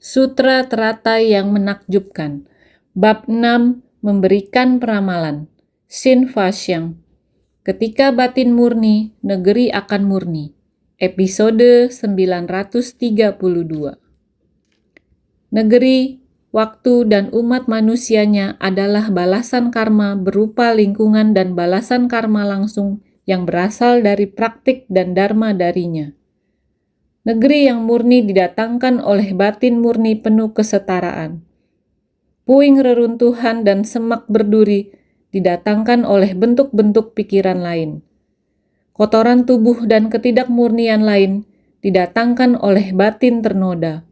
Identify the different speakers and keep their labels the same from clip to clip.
Speaker 1: Sutra teratai yang menakjubkan. Bab 6 memberikan peramalan. Shin Fasyang. Ketika batin murni, negeri akan murni. Episode 932. Negeri, waktu, dan umat manusianya adalah balasan karma berupa lingkungan dan balasan karma langsung yang berasal dari praktik dan dharma darinya. Negeri yang murni didatangkan oleh batin murni penuh kesetaraan. Puing reruntuhan dan semak berduri didatangkan oleh bentuk-bentuk pikiran lain. Kotoran tubuh dan ketidakmurnian lain didatangkan oleh batin ternoda.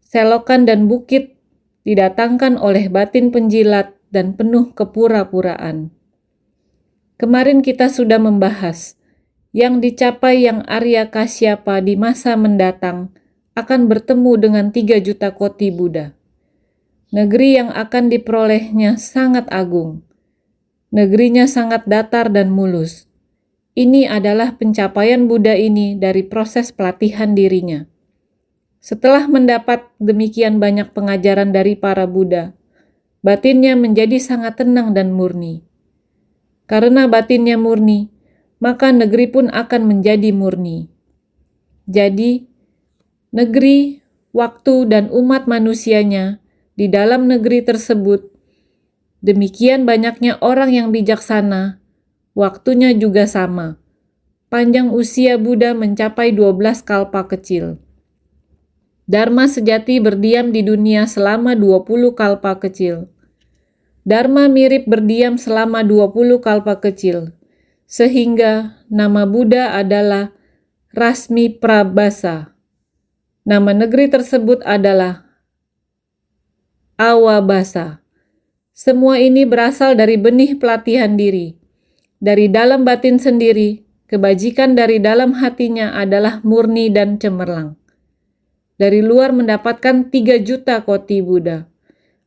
Speaker 1: Selokan dan bukit didatangkan oleh batin penjilat dan penuh kepura-puraan. Kemarin kita sudah membahas yang dicapai yang Arya Kasyapa di masa mendatang akan bertemu dengan 3 juta koti Buddha. Negeri yang akan diperolehnya sangat agung. Negerinya sangat datar dan mulus. Ini adalah pencapaian Buddha ini dari proses pelatihan dirinya. Setelah mendapat demikian banyak pengajaran dari para Buddha, batinnya menjadi sangat tenang dan murni. Karena batinnya murni, maka negeri pun akan menjadi murni. Jadi, negeri, waktu, dan umat manusianya di dalam negeri tersebut, demikian banyaknya orang yang bijaksana, waktunya juga sama. Panjang usia Buddha mencapai 12 kalpa kecil. Dharma sejati berdiam di dunia selama 20 kalpa kecil. Dharma mirip berdiam selama 20 kalpa kecil. Sehingga nama Buddha adalah Rasmi Prabhasa. Nama negeri tersebut adalah Awabasa. Semua ini berasal dari benih pelatihan diri. Dari dalam batin sendiri, kebajikan dari dalam hatinya adalah murni dan cemerlang. Dari luar mendapatkan 3 juta koti Buddha.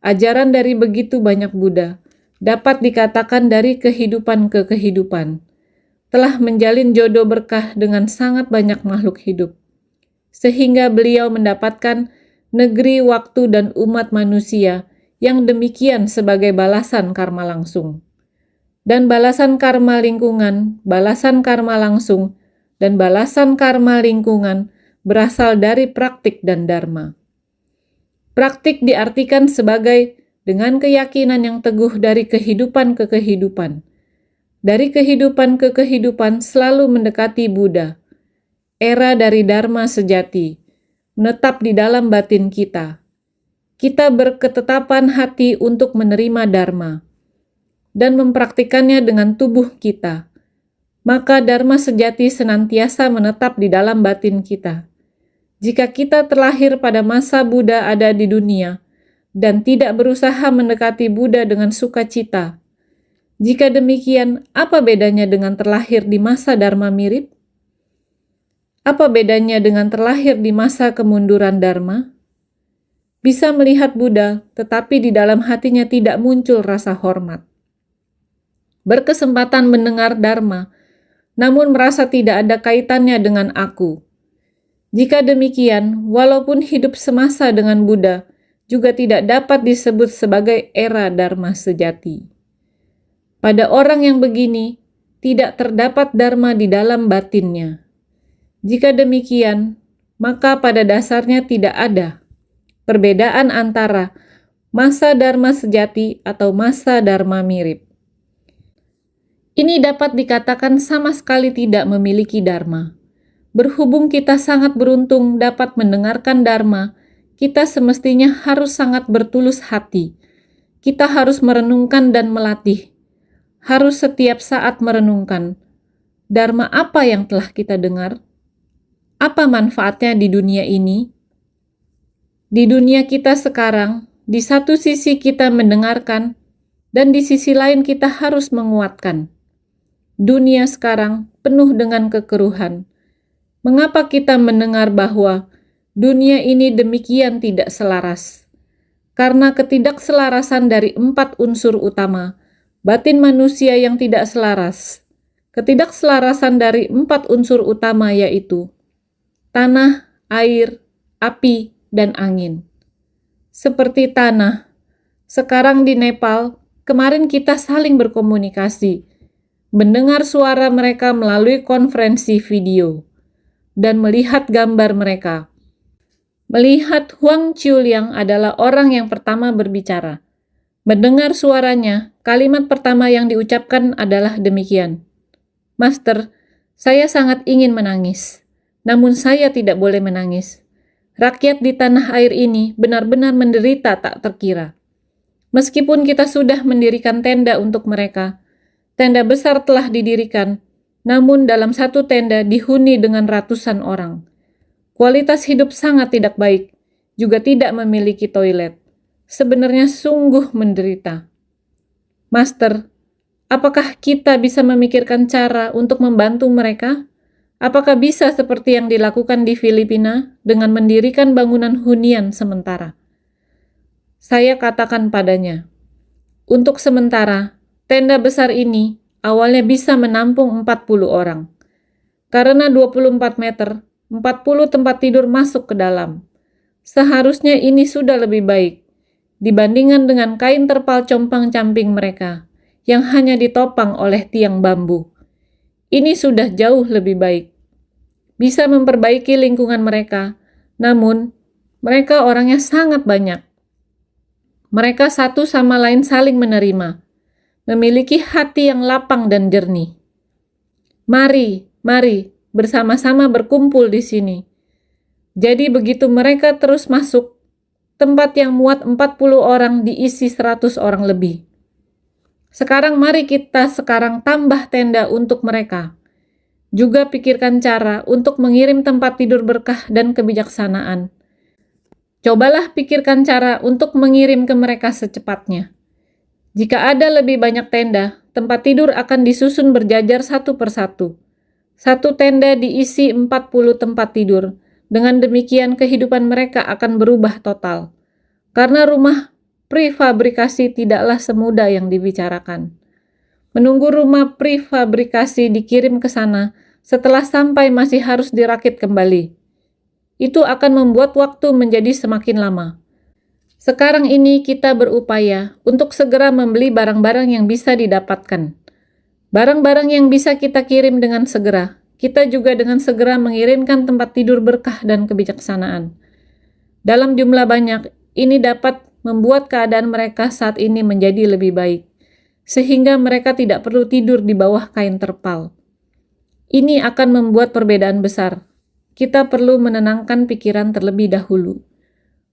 Speaker 1: Ajaran dari begitu banyak Buddha dapat dikatakan dari kehidupan ke kehidupan. Telah menjalin jodoh berkah dengan sangat banyak makhluk hidup, sehingga beliau mendapatkan negeri, waktu, dan umat manusia yang demikian sebagai balasan karma langsung. Dan balasan karma lingkungan, balasan karma langsung, dan balasan karma lingkungan berasal dari praktik dan dharma. Praktik diartikan sebagai dengan keyakinan yang teguh dari kehidupan ke kehidupan. Dari kehidupan ke kehidupan selalu mendekati Buddha. Era dari Dharma sejati, menetap di dalam batin kita. Kita berketetapan hati untuk menerima Dharma dan mempraktikannya dengan tubuh kita. Maka Dharma sejati senantiasa menetap di dalam batin kita. Jika kita terlahir pada masa Buddha ada di dunia dan tidak berusaha mendekati Buddha dengan sukacita, jika demikian, apa bedanya dengan terlahir di masa Dharma mirip? Apa bedanya dengan terlahir di masa kemunduran Dharma? Bisa melihat Buddha, tetapi di dalam hatinya tidak muncul rasa hormat. Berkesempatan mendengar Dharma, namun merasa tidak ada kaitannya dengan aku. Jika demikian, walaupun hidup semasa dengan Buddha, juga tidak dapat disebut sebagai era Dharma sejati. Pada orang yang begini, tidak terdapat dharma di dalam batinnya. Jika demikian, maka pada dasarnya tidak ada perbedaan antara masa dharma sejati atau masa dharma mirip. Ini dapat dikatakan sama sekali tidak memiliki dharma. Berhubung kita sangat beruntung dapat mendengarkan dharma, kita semestinya harus sangat bertulus hati. Kita harus merenungkan dan melatih. Harus setiap saat merenungkan, dharma apa yang telah kita dengar? Apa manfaatnya di dunia ini? Di dunia kita sekarang, di satu sisi kita mendengarkan, dan di sisi lain kita harus menguatkan. Dunia sekarang penuh dengan kekeruhan. Mengapa kita mendengar bahwa dunia ini demikian tidak selaras? Karena ketidakselarasan dari 4 unsur utama, batin manusia yang tidak selaras. Ketidakselarasan dari 4 unsur utama yaitu tanah, air, api, dan angin. seperti tanah. Sekarang di Nepal, kemarin kita saling berkomunikasi, mendengar suara mereka melalui konferensi video, dan melihat gambar mereka. Melihat Huang Chuliang adalah orang yang pertama berbicara. Mendengar suaranya, kalimat pertama yang diucapkan adalah demikian. Master, saya sangat ingin menangis, namun saya tidak boleh menangis. Rakyat di tanah air ini benar-benar menderita tak terkira. Meskipun kita sudah mendirikan tenda untuk mereka, tenda besar telah didirikan, namun dalam satu tenda dihuni dengan ratusan orang. Kualitas hidup sangat tidak baik, juga tidak memiliki toilet. Sebenarnya sungguh menderita. Master, apakah kita bisa memikirkan cara untuk membantu mereka? Apakah bisa seperti yang dilakukan di Filipina dengan mendirikan bangunan hunian sementara? Saya katakan padanya, untuk sementara, tenda besar ini awalnya bisa menampung 40 orang. Karena 24 meter, 40 tempat tidur masuk ke dalam. Seharusnya ini sudah lebih baik dibandingkan dengan kain terpal compang-camping mereka yang hanya ditopang oleh tiang bambu. Ini sudah jauh lebih baik. Bisa memperbaiki lingkungan mereka, namun mereka orangnya sangat banyak. Mereka satu sama lain saling menerima, memiliki hati yang lapang dan jernih. Mari, bersama-sama berkumpul di sini. Jadi begitu mereka terus masuk, tempat yang muat 40 orang diisi 100 orang lebih. Sekarang mari kita tambah tenda untuk mereka. Juga pikirkan cara untuk mengirim tempat tidur berkah dan kebijaksanaan. Cobalah pikirkan cara untuk mengirim ke mereka secepatnya. Jika ada lebih banyak tenda, tempat tidur akan disusun berjajar satu persatu. Satu tenda diisi 40 tempat tidur. Dengan demikian kehidupan mereka akan berubah total. Karena rumah prefabrikasi tidaklah semudah yang dibicarakan. Menunggu rumah prefabrikasi dikirim ke sana, setelah sampai masih harus dirakit kembali. Itu akan membuat waktu menjadi semakin lama. Sekarang ini kita berupaya untuk segera membeli barang-barang yang bisa didapatkan. Barang-barang yang bisa kita kirim dengan segera. Kita juga dengan segera mengirimkan tempat tidur berkah dan kebijaksanaan. Dalam jumlah banyak, ini dapat membuat keadaan mereka saat ini menjadi lebih baik, sehingga mereka tidak perlu tidur di bawah kain terpal. Ini akan membuat perbedaan besar. Kita perlu menenangkan pikiran terlebih dahulu.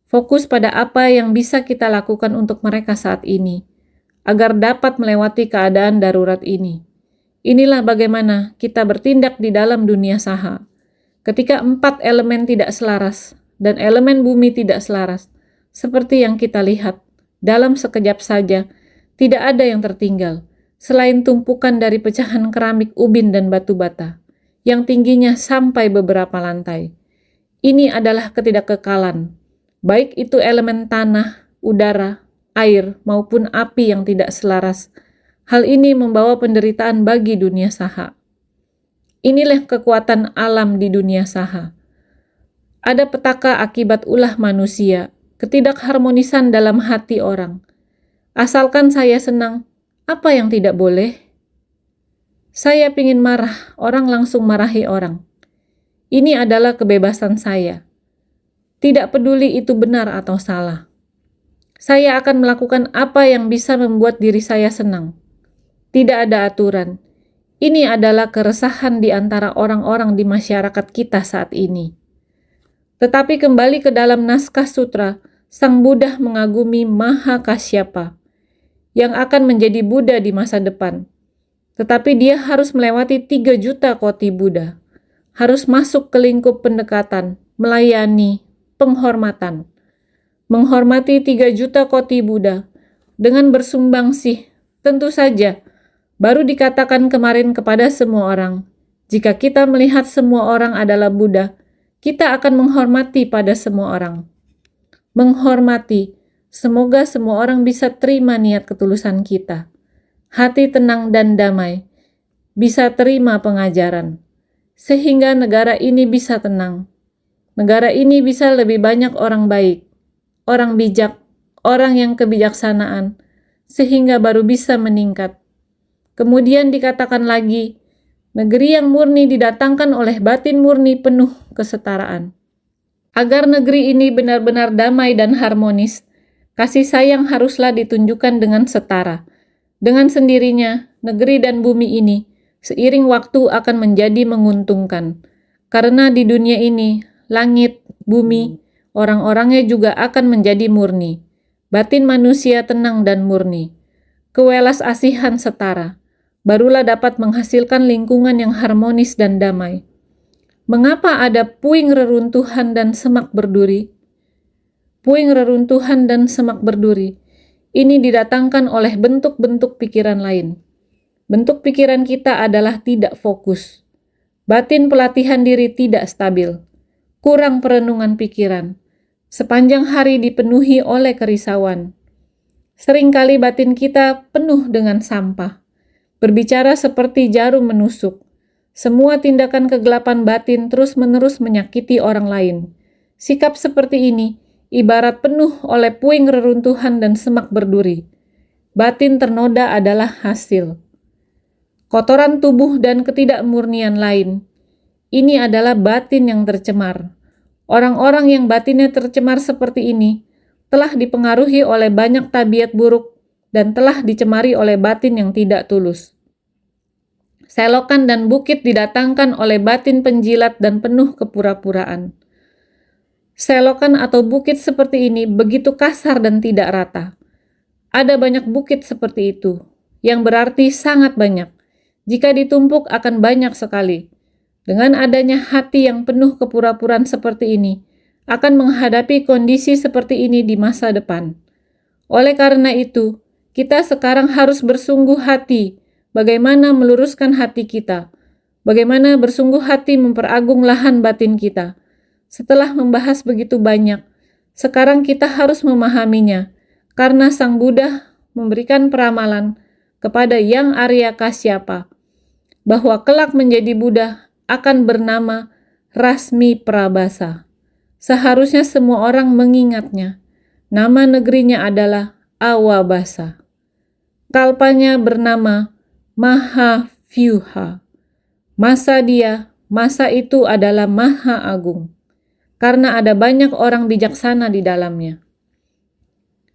Speaker 1: Fokus pada apa yang bisa kita lakukan untuk mereka saat ini, agar dapat melewati keadaan darurat ini. Inilah bagaimana kita bertindak di dalam dunia saha. Ketika 4 elemen tidak selaras dan elemen bumi tidak selaras, seperti yang kita lihat, dalam sekejap saja, tidak ada yang tertinggal, selain tumpukan dari pecahan keramik ubin dan batu bata, yang tingginya sampai beberapa lantai. Ini adalah ketidakkekalan, baik itu elemen tanah, udara, air, maupun api yang tidak selaras. Hal ini membawa penderitaan bagi dunia saha. Inilah kekuatan alam di dunia saha. Ada petaka akibat ulah manusia, ketidakharmonisan dalam hati orang. Asalkan saya senang, apa yang tidak boleh? Saya ingin marah, orang langsung marahi orang. Ini adalah kebebasan saya. Tidak peduli itu benar atau salah. Saya akan melakukan apa yang bisa membuat diri saya senang. Tidak ada aturan. Ini adalah keresahan di antara orang-orang di masyarakat kita saat ini. Tetapi kembali ke dalam naskah sutra, Sang Buddha mengagumi Maha Kasyapa, yang akan menjadi Buddha di masa depan. Tetapi dia harus melewati 3 juta koti Buddha, harus masuk ke lingkup pendekatan, melayani, penghormatan. Menghormati 3 juta koti Buddha, dengan bersumbangsi, tentu saja, baru dikatakan kemarin kepada semua orang, jika kita melihat semua orang adalah Buddha, kita akan menghormati pada semua orang. Menghormati, semoga semua orang bisa terima niat ketulusan kita. Hati tenang dan damai, bisa terima pengajaran, sehingga negara ini bisa tenang. Negara ini bisa lebih banyak orang baik. orang bijak, orang yang kebijaksanaan, sehingga baru bisa meningkat. Kemudian dikatakan lagi, negeri yang murni didatangkan oleh batin murni penuh kesetaraan. Agar negeri ini benar-benar damai dan harmonis, kasih sayang haruslah ditunjukkan dengan setara. Dengan sendirinya, negeri dan bumi ini seiring waktu akan menjadi menguntungkan. Karena di dunia ini, langit, bumi, orang-orangnya juga akan menjadi murni. Batin manusia tenang dan murni. Kewelas asihan setara. Barulah dapat menghasilkan lingkungan yang harmonis dan damai. Mengapa ada puing reruntuhan dan semak berduri? Puing reruntuhan dan semak berduri. Ini didatangkan oleh bentuk-bentuk pikiran lain. Bentuk pikiran kita adalah tidak fokus. Batin pelatihan diri tidak stabil. Kurang perenungan pikiran. Sepanjang hari dipenuhi oleh kerisauan. Seringkali batin kita penuh dengan sampah. Berbicara seperti jarum menusuk. Semua tindakan kegelapan batin terus-menerus menyakiti orang lain. Sikap seperti ini ibarat penuh oleh puing reruntuhan dan semak berduri. Batin ternoda adalah hasil. Kotoran tubuh dan ketidakmurnian lain. Ini adalah batin yang tercemar. Orang-orang yang batinnya tercemar seperti ini telah dipengaruhi oleh banyak tabiat buruk dan telah dicemari oleh batin yang tidak tulus. Selokan dan bukit didatangkan oleh batin penjilat dan penuh kepura-puraan. Selokan atau bukit seperti ini begitu kasar dan tidak rata. Ada banyak bukit seperti itu, yang berarti sangat banyak. Jika ditumpuk akan banyak sekali. Dengan adanya hati yang penuh kepura-puraan seperti ini, akan menghadapi kondisi seperti ini di masa depan. Oleh karena itu, kita sekarang harus bersungguh hati bagaimana meluruskan hati kita, bagaimana bersungguh hati memperagung lahan batin kita. Setelah membahas begitu banyak, sekarang kita harus memahaminya, karena Sang Buddha memberikan peramalan kepada Yang Arya Kasyapa, bahwa kelak menjadi Buddha akan bernama Rasmi Prabhasa. Seharusnya semua orang mengingatnya. Nama negerinya adalah Awabasa. Kalpanya bernama Mahavyuha. Masa itu adalah Maha Agung. Karena ada banyak orang bijaksana di dalamnya.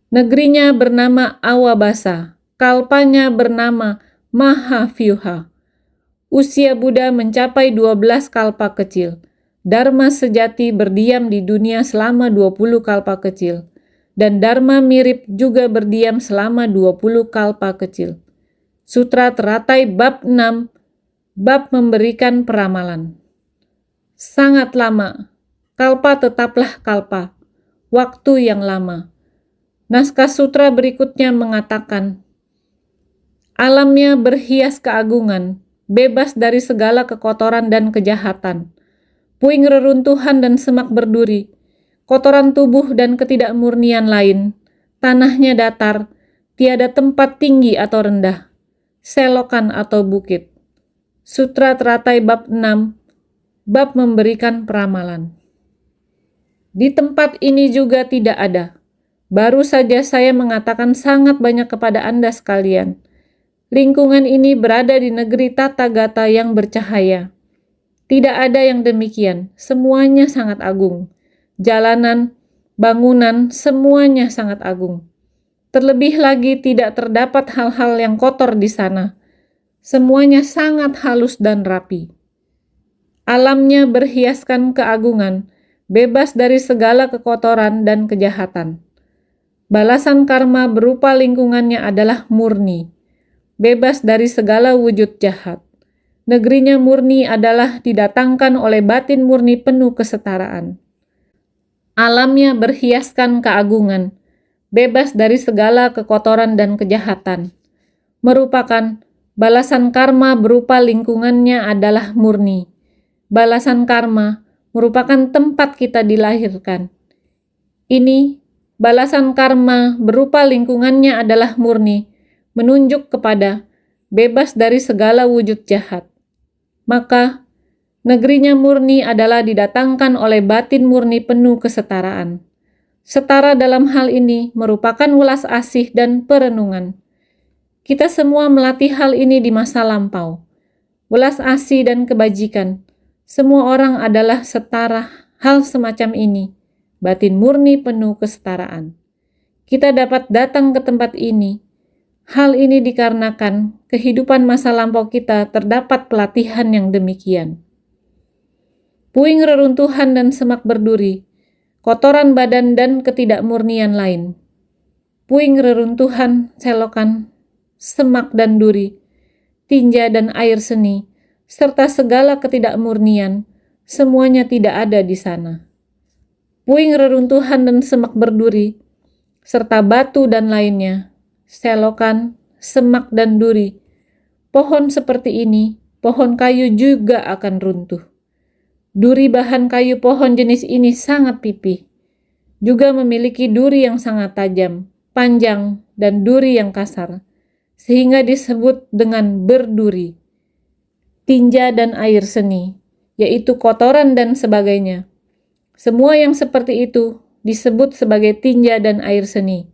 Speaker 1: Negerinya bernama Awabasa, kalpanya bernama Mahavyuha. Usia Buddha mencapai 12 kalpa kecil. Dharma sejati berdiam di dunia selama 20 kalpa kecil. Dan Dharma mirip juga berdiam selama 20 kalpa kecil. Sutra Teratai bab 6, bab memberikan peramalan. Sangat lama. Kalpa tetaplah kalpa, waktu yang lama. Naskah sutra berikutnya mengatakan, alamnya berhias keagungan, bebas dari segala kekotoran dan kejahatan. Puing reruntuhan dan semak berduri, kotoran tubuh dan ketidakmurnian lain, tanahnya datar, tiada tempat tinggi atau rendah, selokan atau bukit. Sutra Teratai bab 6, bab memberikan peramalan. Di tempat ini juga tidak ada. Baru saja saya mengatakan sangat banyak kepada Anda sekalian. Lingkungan ini berada di negeri Tathagata yang bercahaya. Tidak ada yang demikian, semuanya sangat agung. Jalanan, bangunan, semuanya sangat agung. Terlebih lagi tidak terdapat hal-hal yang kotor di sana. Semuanya sangat halus dan rapi. Alamnya berhiaskan keagungan, bebas dari segala kekotoran dan kejahatan. Balasan karma berupa lingkungannya adalah murni, bebas dari segala wujud jahat. Negerinya murni adalah didatangkan oleh batin murni penuh kesetaraan. Alamnya berhiaskan keagungan, bebas dari segala kekotoran dan kejahatan. Merupakan balasan karma berupa lingkungannya adalah murni. Balasan karma merupakan tempat kita dilahirkan. Ini, balasan karma berupa lingkungannya adalah murni, menunjuk kepada bebas dari segala wujud jahat. Maka, negerinya murni adalah didatangkan oleh batin murni penuh kesetaraan. Setara dalam hal ini merupakan welas asih dan perenungan. Kita semua melatih hal ini di masa lampau. Welas asih dan kebajikan. Semua orang adalah setara hal semacam ini. Batin murni penuh kesetaraan. Kita dapat datang ke tempat ini. Hal ini dikarenakan kehidupan masa lampau kita terdapat pelatihan yang demikian. Puing reruntuhan dan semak berduri, kotoran badan dan ketidakmurnian lain. Puing reruntuhan, selokan, semak dan duri, tinja dan air seni, serta segala ketidakmurnian, semuanya tidak ada di sana. Puing reruntuhan dan semak berduri, serta batu dan lainnya, selokan, semak dan duri. Pohon seperti ini, pohon kayu juga akan runtuh. Duri bahan kayu pohon jenis ini sangat pipih. Juga memiliki duri yang sangat tajam, panjang, dan duri yang kasar, sehingga disebut dengan berduri. Tinja dan air seni, yaitu kotoran dan sebagainya. Semua yang seperti itu disebut sebagai tinja dan air seni.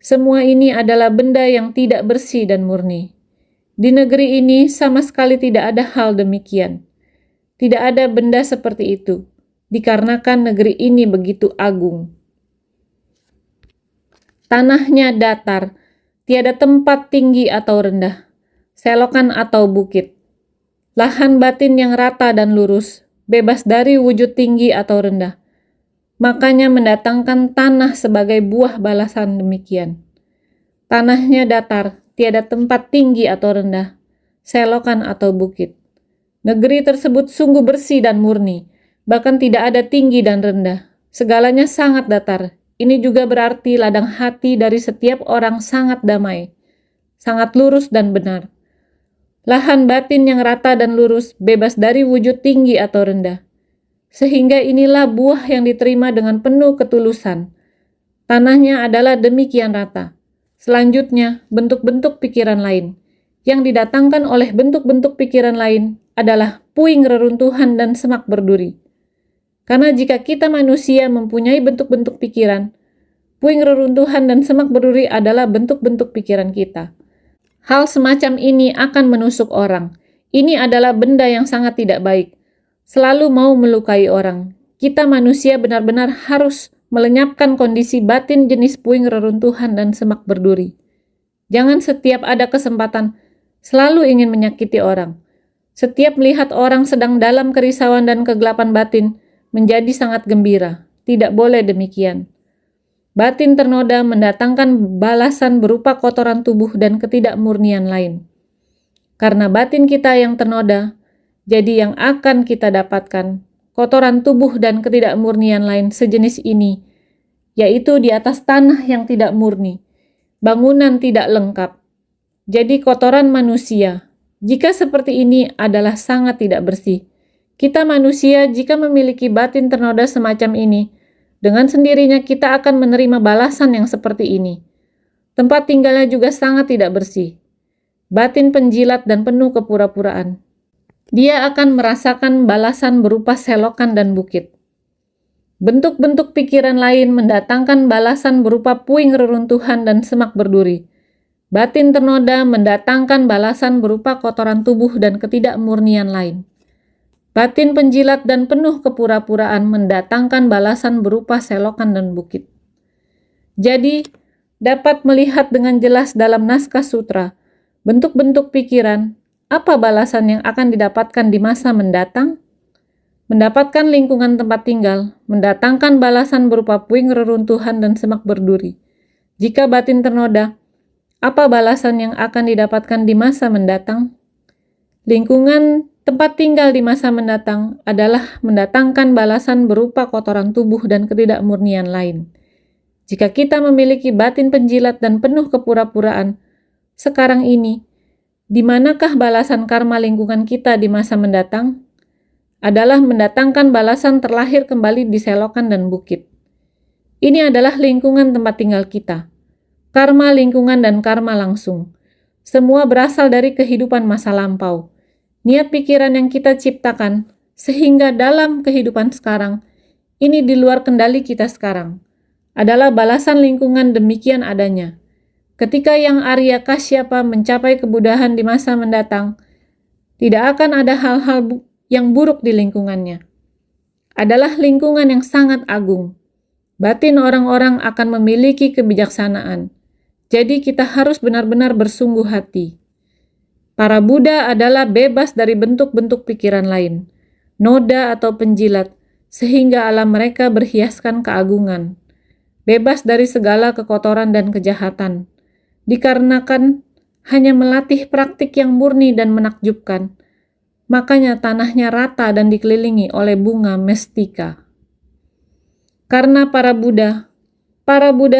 Speaker 1: Semua ini adalah benda yang tidak bersih dan murni. Di negeri ini sama sekali tidak ada hal demikian. Tidak ada benda seperti itu, dikarenakan negeri ini begitu agung. Tanahnya datar, tiada tempat tinggi atau rendah, selokan atau bukit. Lahan batin yang rata dan lurus, bebas dari wujud tinggi atau rendah. Makanya mendatangkan tanah sebagai buah balasan demikian. Tanahnya datar, tiada tempat tinggi atau rendah, selokan atau bukit. Negeri tersebut sungguh bersih dan murni, bahkan tidak ada tinggi dan rendah. Segalanya sangat datar. Ini juga berarti ladang hati dari setiap orang sangat damai, sangat lurus dan benar. Lahan batin yang rata dan lurus, bebas dari wujud tinggi atau rendah. Sehingga inilah buah yang diterima dengan penuh ketulusan. Tanahnya adalah demikian rata. Selanjutnya, bentuk-bentuk pikiran lain. Yang didatangkan oleh bentuk-bentuk pikiran lain adalah puing reruntuhan dan semak berduri. Karena jika kita manusia mempunyai bentuk-bentuk pikiran, puing reruntuhan dan semak berduri adalah bentuk-bentuk pikiran kita. Hal semacam ini akan menusuk orang. Ini adalah benda yang sangat tidak baik. Selalu mau melukai orang. Kita manusia benar-benar harus melenyapkan kondisi batin jenis puing reruntuhan dan semak berduri. Jangan setiap ada kesempatan selalu ingin menyakiti orang. Setiap melihat orang sedang dalam kerisauan dan kegelapan batin, menjadi sangat gembira. Tidak boleh demikian. Batin ternoda mendatangkan balasan berupa kotoran tubuh dan ketidakmurnian lain. Karena batin kita yang ternoda, jadi yang akan kita dapatkan kotoran tubuh dan ketidakmurnian lain sejenis ini, yaitu di atas tanah yang tidak murni, bangunan tidak lengkap. Jadi kotoran manusia, jika seperti ini adalah sangat tidak bersih. Kita manusia jika memiliki batin ternoda semacam ini, dengan sendirinya kita akan menerima balasan yang seperti ini. Tempat tinggalnya juga sangat tidak bersih. Batin penjilat dan penuh kepura-puraan. Dia akan merasakan balasan berupa selokan dan bukit. Bentuk-bentuk pikiran lain mendatangkan balasan berupa puing reruntuhan dan semak berduri. Batin ternoda mendatangkan balasan berupa kotoran tubuh dan ketidakmurnian lain. Batin penjilat dan penuh kepura-puraan mendatangkan balasan berupa selokan dan bukit. Jadi, dapat melihat dengan jelas dalam naskah sutra, bentuk-bentuk pikiran, apa balasan yang akan didapatkan di masa mendatang? Mendapatkan lingkungan tempat tinggal, mendatangkan balasan berupa puing reruntuhan dan semak berduri. Jika batin ternoda, apa balasan yang akan didapatkan di masa mendatang? Lingkungan tempat tinggal di masa mendatang adalah mendatangkan balasan berupa kotoran tubuh dan ketidakmurnian lain. Jika kita memiliki batin penjilat dan penuh kepura-puraan, sekarang ini, di manakah balasan karma lingkungan kita di masa mendatang? Adalah mendatangkan balasan terlahir kembali di selokan dan bukit. Ini adalah lingkungan tempat tinggal kita. Karma lingkungan dan karma langsung. Semua berasal dari kehidupan masa lampau. Niat pikiran yang kita ciptakan, sehingga dalam kehidupan sekarang, ini di luar kendali kita sekarang. adalah balasan lingkungan demikian adanya. Ketika yang Arya Kasyapa mencapai kebudahan di masa mendatang, tidak akan ada hal-hal yang buruk di lingkungannya. Adalah lingkungan yang sangat agung. Batin orang-orang akan memiliki kebijaksanaan. Jadi kita harus benar-benar bersungguh hati. Para Buddha adalah bebas dari bentuk-bentuk pikiran lain, noda atau penjilat, sehingga alam mereka berhiaskan keagungan. Bebas dari segala kekotoran dan kejahatan. Dikarenakan hanya melatih praktik yang murni dan menakjubkan, makanya tanahnya rata dan dikelilingi oleh bunga mestika. Karena para Buddha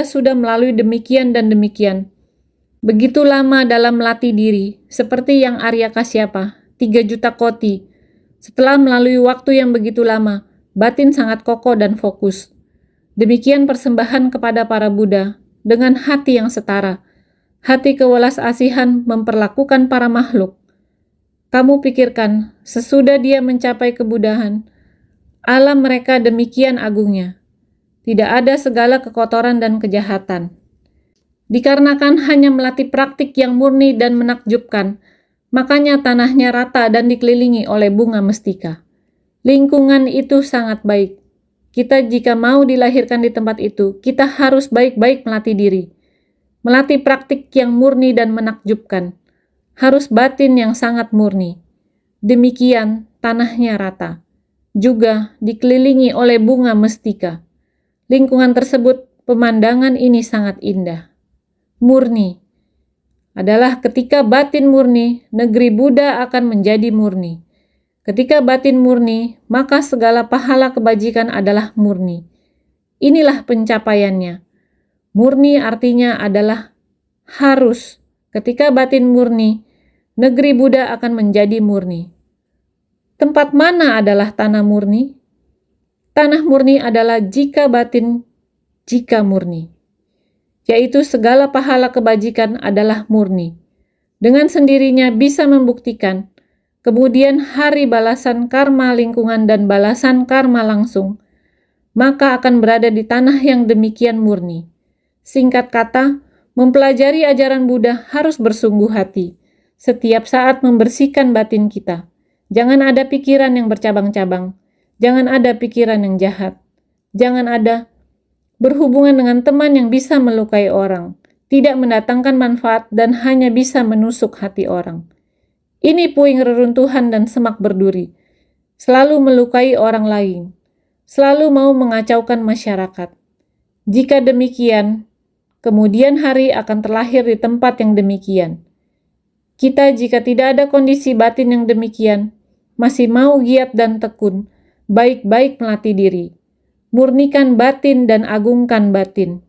Speaker 1: sudah melalui demikian dan demikian. Begitu lama dalam melatih diri, seperti yang Arya Kasyapa, 3 juta koti. Setelah melalui waktu yang begitu lama, batin sangat kokoh dan fokus. Demikian persembahan kepada para Buddha dengan hati yang setara. Hati kewelas asihan memperlakukan para makhluk. Kamu pikirkan, sesudah dia mencapai kebudahan, alam mereka demikian agungnya. Tidak ada segala kekotoran dan kejahatan. Dikarenakan hanya melatih praktik yang murni dan menakjubkan, makanya tanahnya rata dan dikelilingi oleh bunga mestika. Lingkungan itu sangat baik. Kita jika mau dilahirkan di tempat itu, kita harus baik-baik melatih diri. Melatih praktik yang murni dan menakjubkan. Harus batin yang sangat murni. Demikian tanahnya rata. Juga dikelilingi oleh bunga mestika. Lingkungan tersebut, pemandangan ini sangat indah. Murni adalah ketika batin murni, negeri Buddha akan menjadi murni. Ketika batin murni, maka segala pahala kebajikan adalah murni. Inilah pencapaiannya. Murni artinya adalah harus. Ketika batin murni, negeri Buddha akan menjadi murni. Tempat mana adalah tanah murni? Tanah murni adalah jika batin, jika murni. Yaitu segala pahala kebajikan adalah murni. Dengan sendirinya bisa membuktikan, kemudian hari balasan karma lingkungan dan balasan karma langsung, maka akan berada di tanah yang demikian murni. Singkat kata, mempelajari ajaran Buddha harus bersungguh hati, setiap saat membersihkan batin kita. Jangan ada pikiran yang bercabang-cabang, jangan ada pikiran yang jahat, jangan ada berhubungan dengan teman yang bisa melukai orang, tidak mendatangkan manfaat dan hanya bisa menusuk hati orang. Ini puing reruntuhan dan semak berduri, selalu melukai orang lain, selalu mau mengacaukan masyarakat. Jika demikian, kemudian hari akan terlahir di tempat yang demikian. Kita jika tidak ada kondisi batin yang demikian, masih mau giat dan tekun, baik-baik melatih diri. Murnikan batin dan agungkan batin.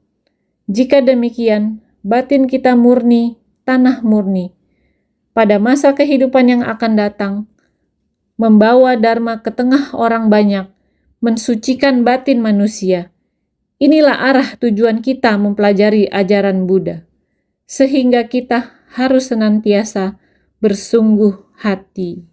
Speaker 1: Jika demikian, batin kita murni, tanah murni. Pada masa kehidupan yang akan datang, membawa dharma ke tengah orang banyak, mensucikan batin manusia. Inilah arah tujuan kita mempelajari ajaran Buddha, sehingga kita harus senantiasa bersungguh hati.